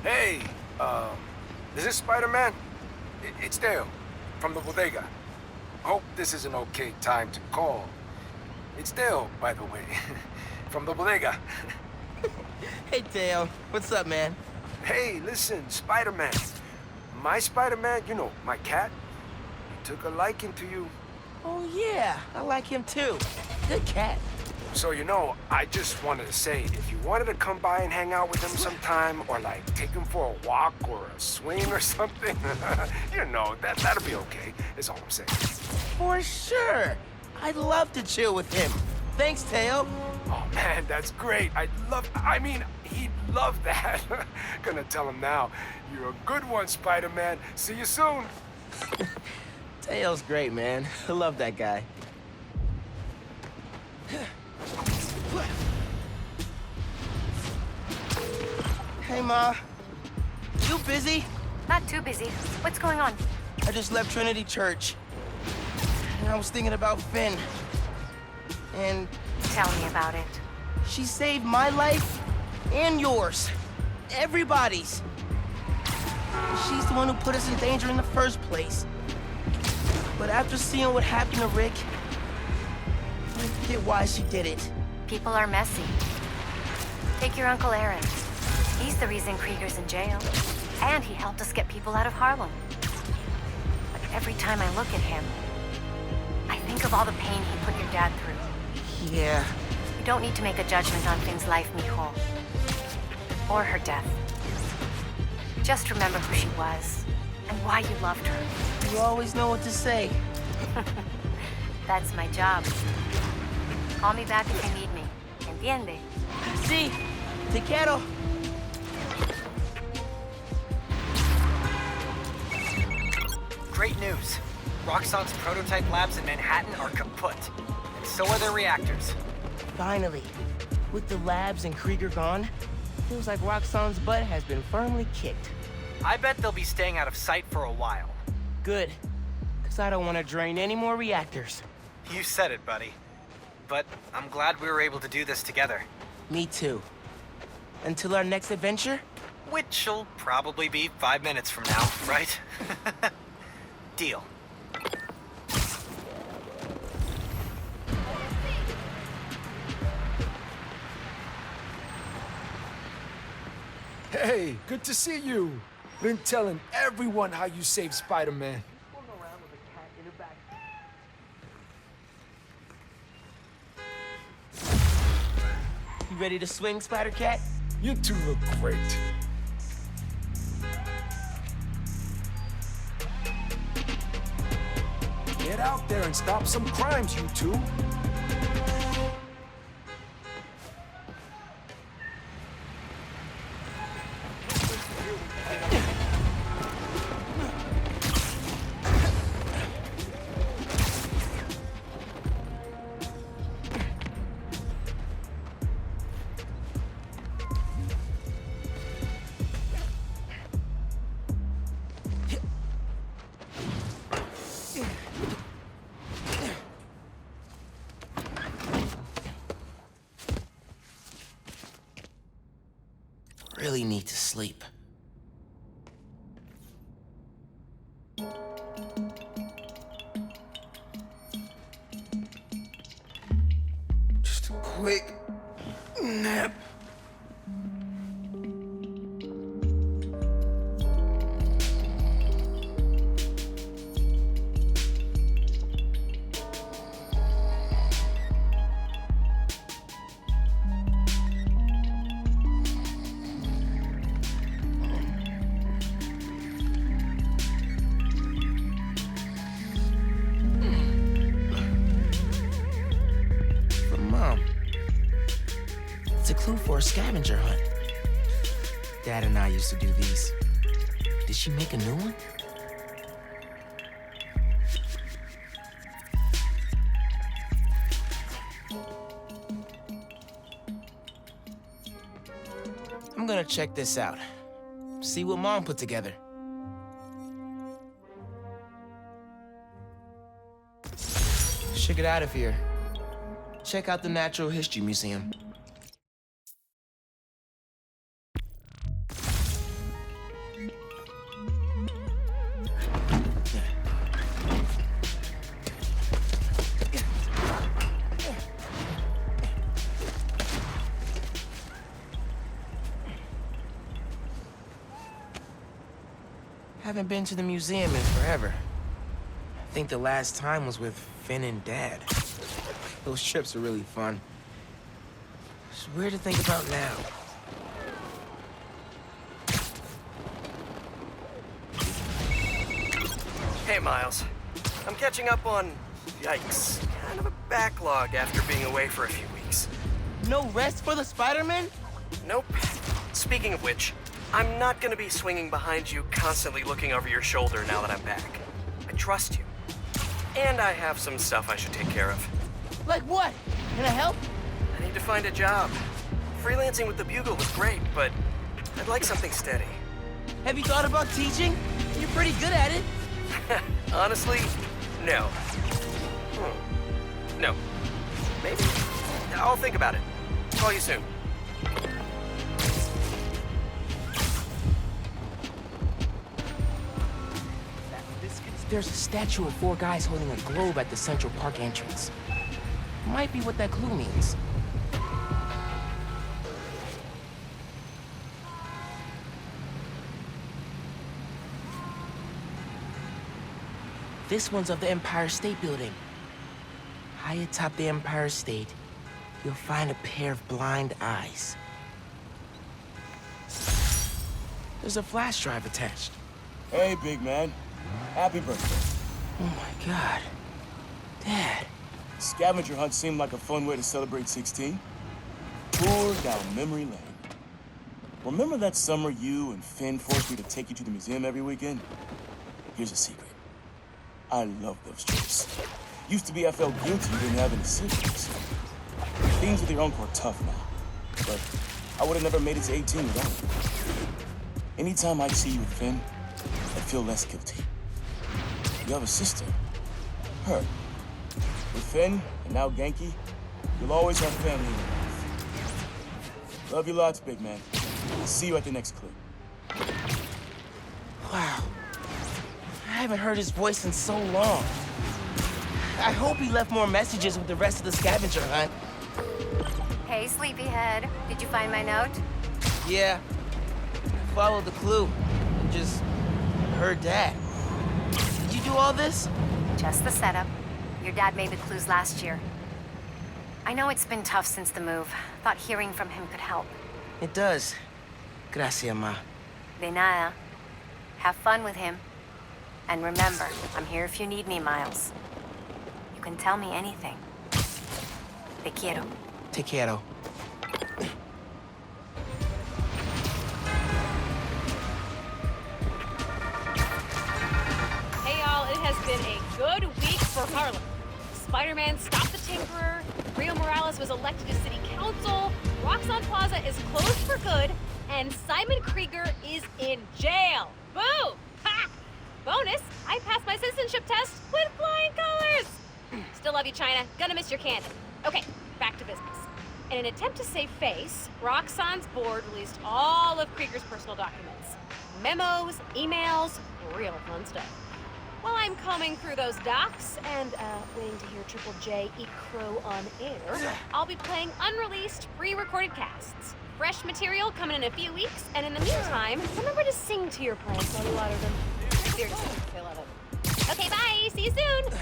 Hey, is this Spider-Man? It's Dale, from the bodega. Hope this is an okay time to call. It's Dale, by the way, from the bodega. Hey, Dale. What's up, man? Hey, listen, Spider-Man. My Spider-Man, you know, my cat, he took a liking to you. Oh, yeah. I like him, too. Good cat. So, you know, I just wanted to say, if you wanted to come by and hang out with him sometime, or like take him for a walk or a swing or something, you know, that'll be okay, is all I'm saying. For sure. I'd love to chill with him. Thanks, Dale. Oh man, that's great. He'd love that. Gonna tell him now. You're a good one, Spider-Man. See you soon. Dale's great, man. I love that guy. Hey, Ma. You busy? Not too busy. What's going on? I just left Trinity Church. And I was thinking about Finn. And Tell me about it. she saved my life and yours. Everybody's. She's the one who put us in danger in the first place. But after seeing what happened to Rick, I get why she did it. People are messy. Take your Uncle Aaron. He's the reason Krieger's in jail. And he helped us get people out of Harlem. But every time I look at him, I think of all the pain he put your dad through. Yeah. You don't need to make a judgment on Finn's life, mijo. Or her death. Just remember who she was, and why you loved her. You always know what to say. That's my job. Call me back if you need me. Entiende? Sí. Te quiero. Great news. Roxxon's prototype labs in Manhattan are kaput. And so are their reactors. Finally. With the labs and Krieger gone, feels like Roxxon's butt has been firmly kicked. I bet they'll be staying out of sight for a while. Good. Because I don't want to drain any more reactors. You said it, buddy. But I'm glad we were able to do this together. Me too. Until our next adventure? Which'll probably be 5 minutes from now, right? Deal. Hey, good to see you. Been telling everyone how you saved Spider-Man. You ready to swing, Spider-Cat? You two look great. Get out there and stop some crimes, you two. Really need to sleep. Just a quick nap. A clue for a scavenger hunt. Dad and I used to do these. Did she make a new one? I'm gonna check this out. See what Mom put together. Should get out of here. Check out the Natural History Museum. Haven't been to the museum in forever. I think the last time was with Finn and Dad. Those trips are really fun. It's weird to think about now. Hey, Miles. I'm catching up on, yikes, kind of a backlog after being away for a few weeks. No rest for the Spider-Man? Nope. Speaking of which, I'm not gonna be swinging behind you, constantly looking over your shoulder now that I'm back. I trust you. And I have some stuff I should take care of. Like what? Can I help? I need to find a job. Freelancing with the Bugle was great, but I'd like something steady. Have you thought about teaching? You're pretty good at it. Honestly, no. No. Maybe. I'll think about it. Call you soon. There's a statue of 4 guys holding a globe at the Central Park entrance. Might be what that clue means. This one's of the Empire State Building. High atop the Empire State, you'll find a pair of blind eyes. There's a flash drive attached. Hey, big man. Happy birthday. Oh my God. Dad. Scavenger hunt seemed like a fun way to celebrate 16. Tour down memory lane. Remember that summer you and Finn forced me to take you to the museum every weekend? Here's a secret. I love those trips. Used to be I felt guilty you didn't have any siblings. Things with your uncle are tough now, but I would have never made it to 18 without you. Anytime I see you with Finn, I feel less guilty. You have a sister. Her. With Finn, and now Genki, you'll always have family in your life. Love you lots, big man. See you at the next clip. Wow. I haven't heard his voice in so long. I hope he left more messages with the rest of the scavenger hunt. Hey, sleepyhead. Did you find my note? Yeah. Followed the clue. Just heard Dad. Did you do all this? Just the setup. Your dad made the clues last year. I know it's been tough since the move. Thought hearing from him could help. It does. Gracias, Ma. De nada. Have fun with him. And remember, I'm here if you need me, Miles. You can tell me anything. Te quiero. Te quiero. Hey y'all, it has been a good week for Harlem. Spider-Man stopped the Tinkerer, Rio Morales was elected to city council, Roxxon Plaza is closed for good, and Simon Krieger is in jail. Boo! Ha! Bonus, I passed my citizenship test with flying colors! Still love you, China. Gonna miss your candy. Okay, back to business. In an attempt to save face, Roxxon's board released all of Krieger's personal documents. Memos, emails, real fun stuff. While I'm combing through those docs and waiting to hear Triple J eat crow on air, I'll be playing unreleased, pre-recorded casts. Fresh material coming in a few weeks, and in the meantime, remember to sing to your plants while you water them. Seriously, they love it. Okay, bye! See you soon!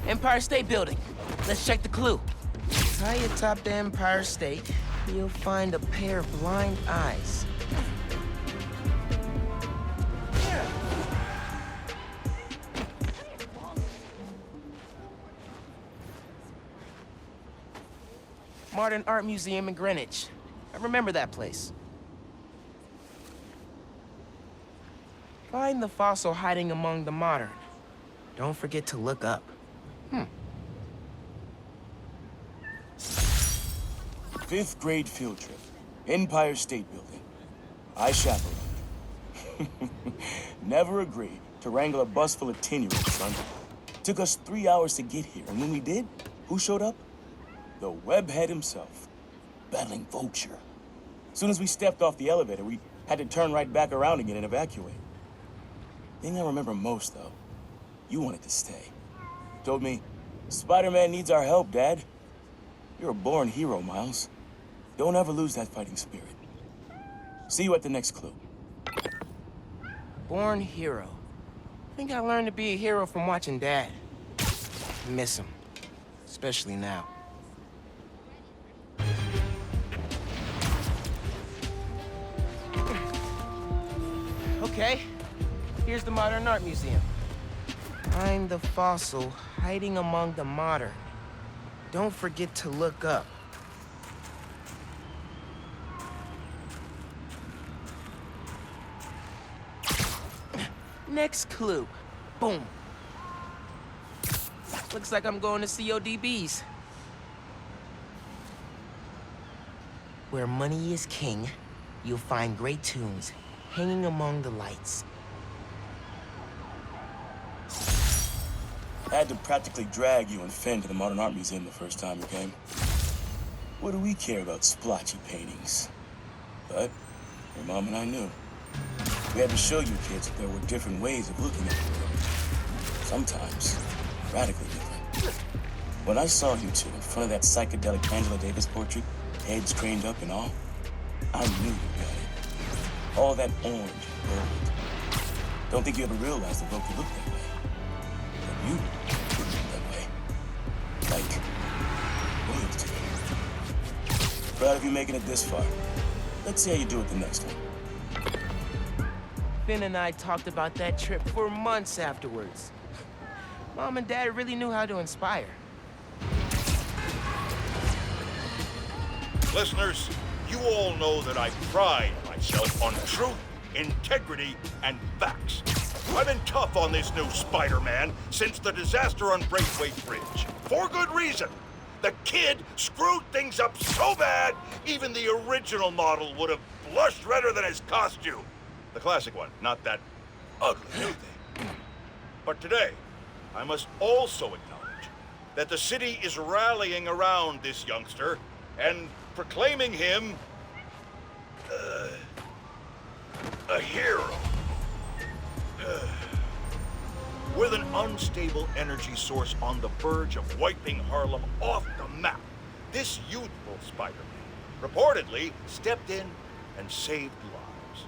Empire State Building. Let's check the clue. High atop the Empire State, you'll find a pair of blind eyes. Modern Art Museum in Greenwich. I remember that place. Find the fossil hiding among the modern. Don't forget to look up. Fifth grade field trip. Empire State Building. I chaperoned. Never agreed to wrangle a bus full of 10-year-olds, son. Took us 3 hours to get here, and when we did, who showed up? The webhead himself, battling Vulture. As soon as we stepped off the elevator, we had to turn right back around again and evacuate. Thing I remember most, though, you wanted to stay. Told me, Spider-Man needs our help, Dad. You're a born hero, Miles. Don't ever lose that fighting spirit. See you at the next clue. Born hero. I think I learned to be a hero from watching Dad. I miss him. Especially now. Okay, here's the Modern Art Museum. Find the fossil hiding among the modern. Don't forget to look up. Next clue. Boom. Looks like I'm going to CODB's. Where money is king, you'll find great tunes hanging among the lights. I had to practically drag you and Finn to the Modern Art Museum the first time you came. What do we care about splotchy paintings? But your mom and I knew. We had to show you kids that there were different ways of looking at the world. Sometimes radically different. When I saw you two in front of that psychedelic Angela Davis portrait, heads craned up and all, I knew you got it. All that orange and gold. Don't think you ever realized the book could look that way. But you could look that way. Like royalty. Proud of you making it this far. Let's see how you do it the next one. Finn and I talked about that trip for months afterwards. Mom and Dad really knew how to inspire. Listeners, you all know that I pride myself on truth, integrity, and facts. I've been tough on this new Spider-Man since the disaster on Braithwaite Bridge. For good reason. The kid screwed things up so bad, even the original model would have blushed redder than his costume. The classic one, not that ugly new thing. But today, I must also acknowledge that the city is rallying around this youngster and proclaiming him a hero. With an unstable energy source on the verge of wiping Harlem off the map, this youthful Spider-Man reportedly stepped in and saved lives.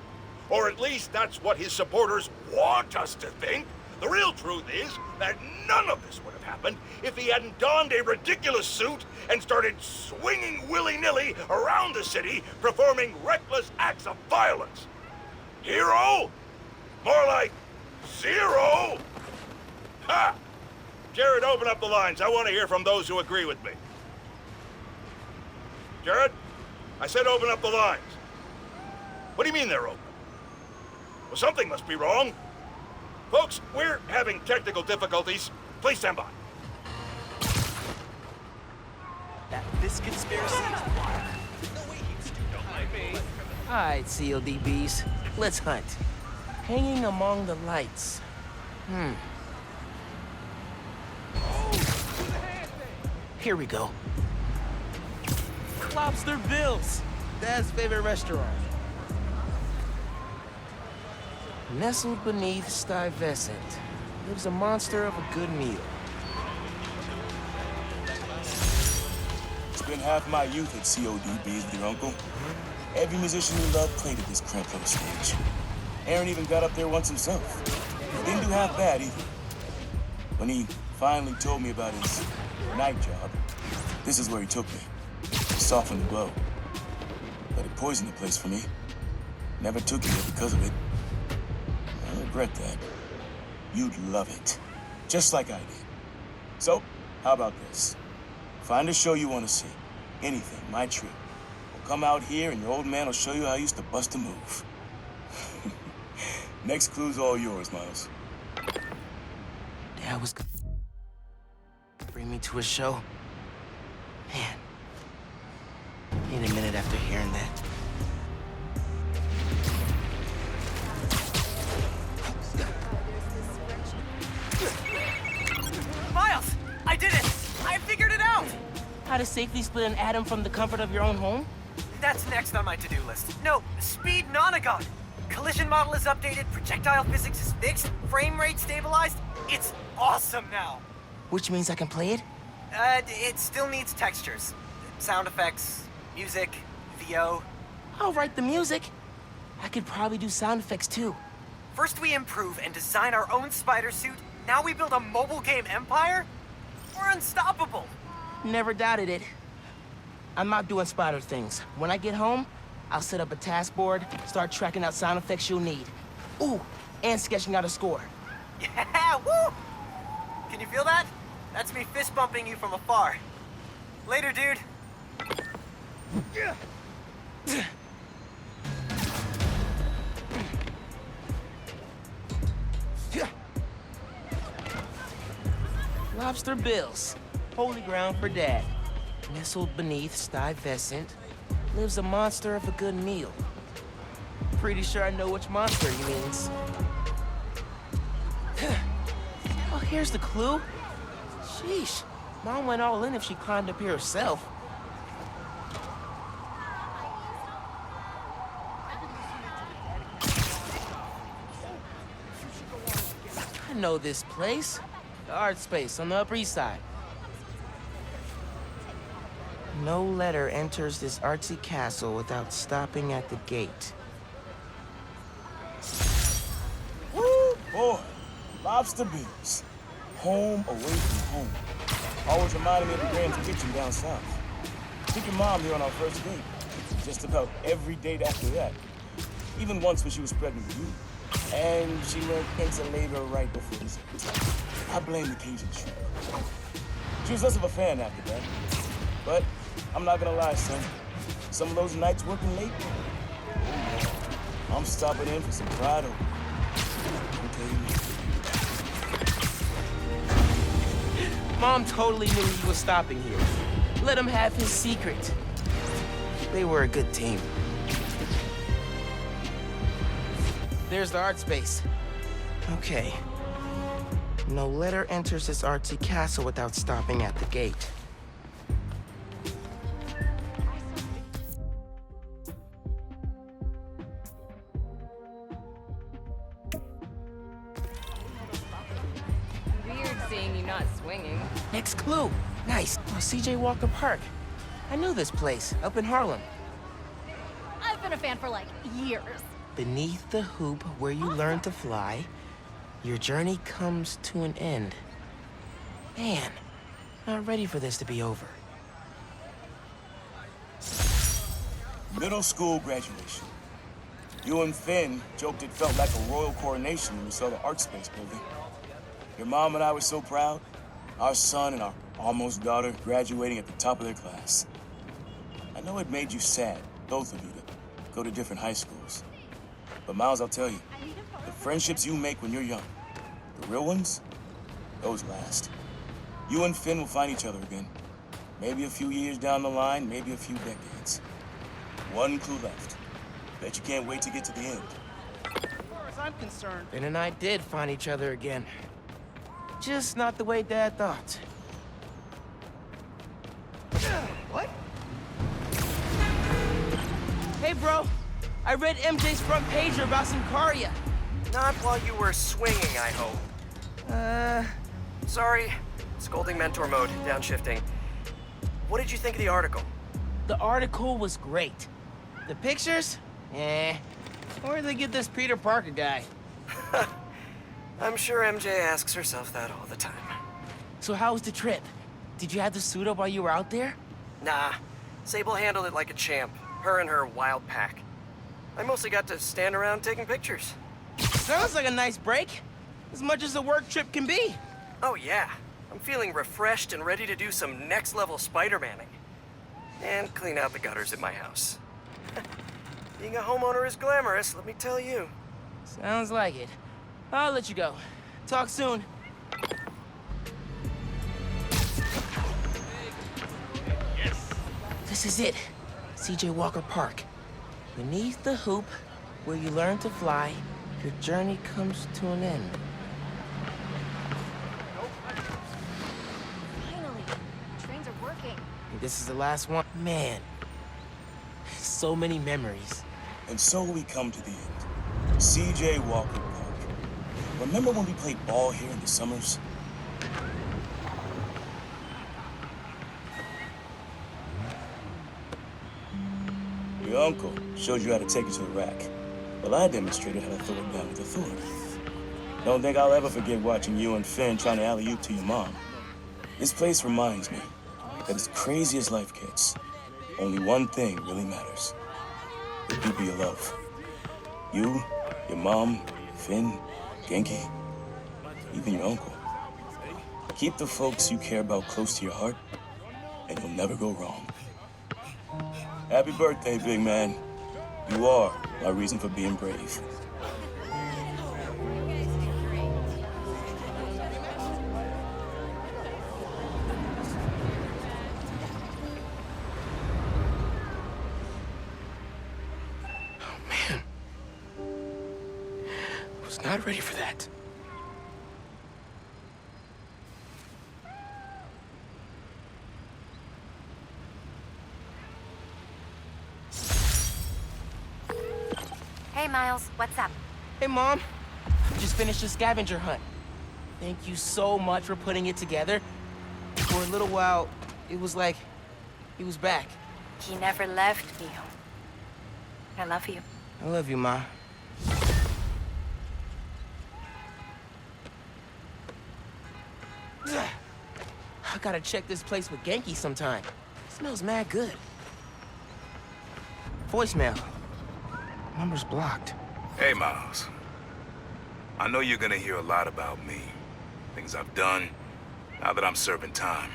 Or at least that's what his supporters want us to think. The real truth is that none of this would have happened if he hadn't donned a ridiculous suit and started swinging willy-nilly around the city, performing reckless acts of violence. Hero? More like zero? Ha! Jared, open up the lines. I want to hear from those who agree with me. Jared? I said open up the lines. What do you mean they're open? Well, something must be wrong. Folks, we're having technical difficulties. Please stand by. This conspiracy is wild. Alright, CODBs. Let's hunt. Hanging among the lights. Here we go. Lobster Bill's, Dad's favorite restaurant. Nestled beneath Stuyvesant lives a monster of a good meal. Spent half my youth at CODB's with your uncle. Every musician we loved played at this cramped little stage. Aaron even got up there once himself. Didn't do half bad either. When he finally told me about his night job, this is where he took me. Softened the blow. But it poisoned the place for me. Never took you there because of it. I regret that. You'd love it. Just like I did. So, how about this? Find a show you want to see. Anything, my treat. We'll come out here and your old man will show you how I used to bust a move. Next clue's all yours, Miles. Dad was gonna bring me to a show. Man. Need a minute after hearing that. Miles! I did it! I figured it out! How to safely split an atom from the comfort of your own home? That's next on my to-do list. No, speed nonagon. Collision model is updated, projectile physics is fixed, frame rate stabilized. It's awesome now. Which means I can play it? It still needs textures. Sound effects, music, VO. I'll write the music. I could probably do sound effects too. First we improve and design our own spider suit. Now we build a mobile game empire? We're unstoppable. Never doubted it. I'm out doing spider things. When I get home, I'll set up a task board, start tracking out sound effects you'll need. Ooh, and sketching out a score. Yeah, woo! Can you feel that? That's me fist bumping you from afar. Later, dude. Lobster bills. Holy ground for Dad. Nestled beneath Stuyvesant lives a monster of a good meal. Pretty sure I know which monster he means. Oh, here's the clue. Sheesh. Mom went all in if she climbed up here herself. I know this place. The art space on the Upper East Side. No letter enters this artsy castle without stopping at the gate. Woo, boy. Lobster bills. Home away from home. Always reminded me of the Grand's kitchen down south. Took your mom here on our first date. Just about every date after that. Even once when she was pregnant with you. And she went into labor right before this. I blame the Cajun shrimp. She was less of a fan after that. But I'm not gonna lie, son. Some of those nights working late, I'm stopping in for some fried okra. Okay. Mom totally knew he was stopping here. Let him have his secret. They were a good team. There's the art space. Okay. No letter enters this artsy castle without stopping at the gate. Weird seeing you not swinging. Next clue. Nice. Oh, CJ Walker Park. I knew this place, up in Harlem. I've been a fan for like years. Beneath the hoop where you learn to fly, your journey comes to an end. Man, not ready for this to be over. Middle school graduation. You and Finn joked it felt like a royal coronation when we saw the art space building. Your mom and I were so proud. Our son and our almost daughter graduating at the top of their class. I know it made you sad, both of you, to go to different high schools. But Miles, I'll tell you, the friendships you make when you're young, the real ones, those last. You and Finn will find each other again. Maybe a few years down the line, maybe a few decades. One clue left. Bet you can't wait to get to the end. As far as I'm concerned, Ben and I did find each other again. Just not the way Dad thought. what? Hey, bro. I read MJ's front pager about Sincaria. Not while you were swinging, I hope. Sorry. Scolding mentor mode, downshifting. What did you think of the article? The article was great. The pictures? Eh. Where'd they get this Peter Parker guy? I'm sure MJ asks herself that all the time. So how was the trip? Did you have the suit up while you were out there? Nah. Sable handled it like a champ. Her and her wild pack. I mostly got to stand around taking pictures. Sounds like a nice break. As much as a work trip can be. Oh yeah. I'm feeling refreshed and ready to do some next-level Spider-Manning. And clean out the gutters at my house. Being a homeowner is glamorous, let me tell you. Sounds like it. I'll let you go. Talk soon. This is it. CJ Walker Park. Beneath the hoop, where you learn to fly, your journey comes to an end. Finally, trains are working. this is the last one. Man, so many memories. And so we come to the end. C.J. Walker Park. Remember when we played ball here in the summers? Your uncle showed you how to take it to the rack. Well, I demonstrated how to throw it down with authority. Don't think I'll ever forget watching you and Finn trying to alley-oop to your mom. This place reminds me that as crazy as life gets, only one thing really matters. The people you love. You, your mom, Finn, Genki, even your uncle. Keep the folks you care about close to your heart, and you'll never go wrong. Happy birthday, big man. You are my reason for being brave. Not ready for that. Hey, Miles, what's up? Hey, Mom. Just finished a scavenger hunt. Thank you so much for putting it together. For a little while, it was like he was back. He never left me. I love you. I love you, Ma. I gotta check this place with Genki sometime. Smells mad good. Voicemail. Number's blocked. Hey, Miles. I know you're gonna hear a lot about me. Things I've done, now that I'm serving time.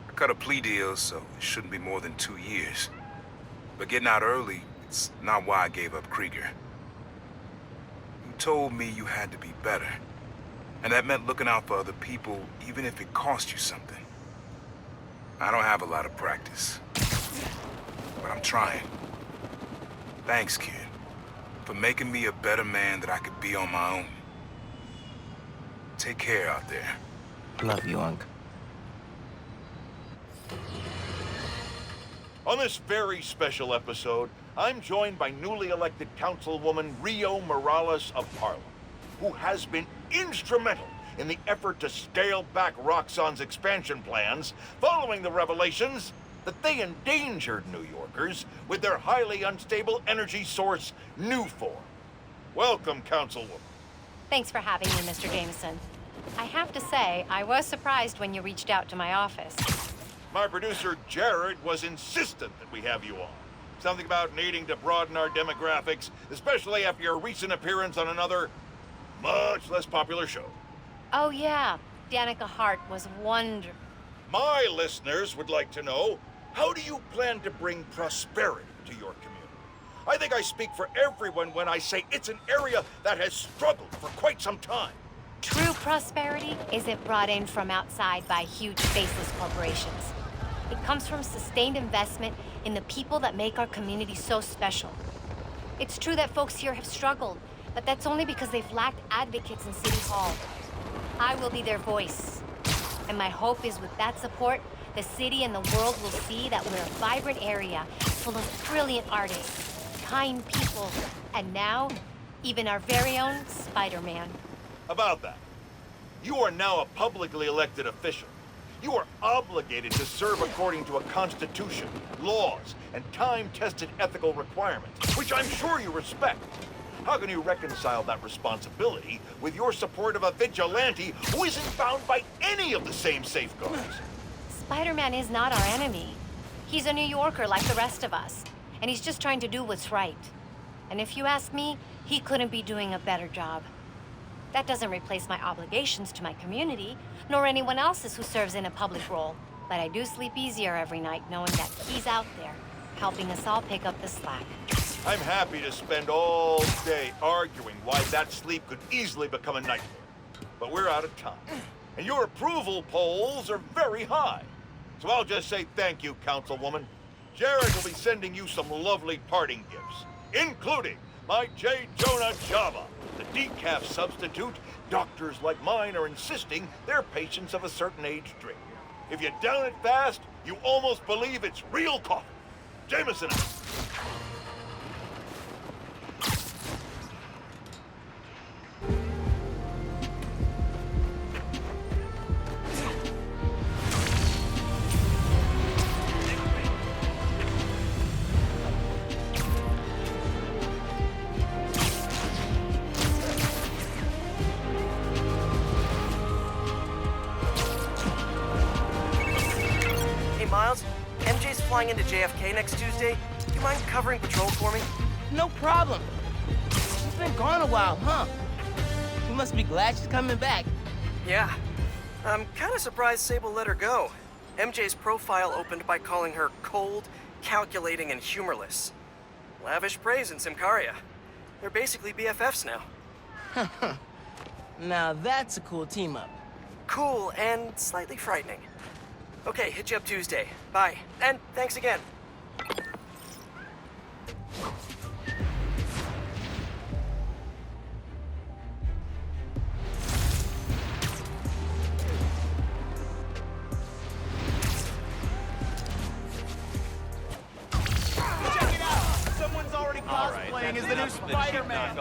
I cut a plea deal, so it shouldn't be more than 2 years. But getting out early, it's not why I gave up Krieger. You told me you had to be better. And that meant looking out for other people, even if it cost you something. I don't have a lot of practice, but I'm trying. Thanks, kid, for making me a better man that I could be on my own. Take care out there. Love you, Unc. On this very special episode, I'm joined by newly elected Councilwoman Rio Morales of Harlem, who has been instrumental in the effort to scale back Roxxon's expansion plans following the revelations that they endangered New Yorkers with their highly unstable energy source, Nuform. Welcome, Councilwoman. Thanks for having me, Mr. Jameson. I have to say, I was surprised when you reached out to my office. My producer, Jared, was insistent that we have you on. Something about needing to broaden our demographics, especially after your recent appearance on another, much less popular show. Oh, yeah. Danica Hart was wonderful. My listeners would like to know, how do you plan to bring prosperity to your community? I think I speak for everyone when I say it's an area that has struggled for quite some time. True prosperity isn't brought in from outside by huge faceless corporations. It comes from sustained investment in the people that make our community so special. It's true that folks here have struggled, but that's only because they've lacked advocates in City Hall. I will be their voice. And my hope is with that support, the city and the world will see that we're a vibrant area full of brilliant artists, kind people, and now, even our very own Spider-Man. About that, you are now a publicly elected official. You are obligated to serve according to a constitution, laws, and time-tested ethical requirements, which I'm sure you respect. How can you reconcile that responsibility with your support of a vigilante who isn't bound by any of the same safeguards? Spider-Man is not our enemy. He's a New Yorker like the rest of us, and he's just trying to do what's right. And if you ask me, he couldn't be doing a better job. That doesn't replace my obligations to my community, nor anyone else's who serves in a public role. But I do sleep easier every night knowing that he's out there, helping us all pick up the slack. I'm happy to spend all day arguing why that sleep could easily become a nightmare. But we're out of time. And your approval polls are very high. So I'll just say thank you, Councilwoman. Jared will be sending you some lovely parting gifts, including my J. Jonah Java, the decaf substitute doctors like mine are insisting their patients of a certain age drink. If you down it fast, you almost believe it's real coffee. Jameson. Hey, Miles, MJ's flying into JFK next Tuesday. Do you mind covering patrol for me? No problem. She's been gone a while, huh? You must be glad she's coming back. Yeah. I'm kind of surprised Sable let her go. MJ's profile opened by calling her cold, calculating, and humorless. Lavish praise in Simcaria. They're basically BFFs now. Now that's a cool team up. Cool and slightly frightening. Okay, hit you up Tuesday. Bye. And thanks again. Check it out! Someone's already cosplaying as the new Spider-Man.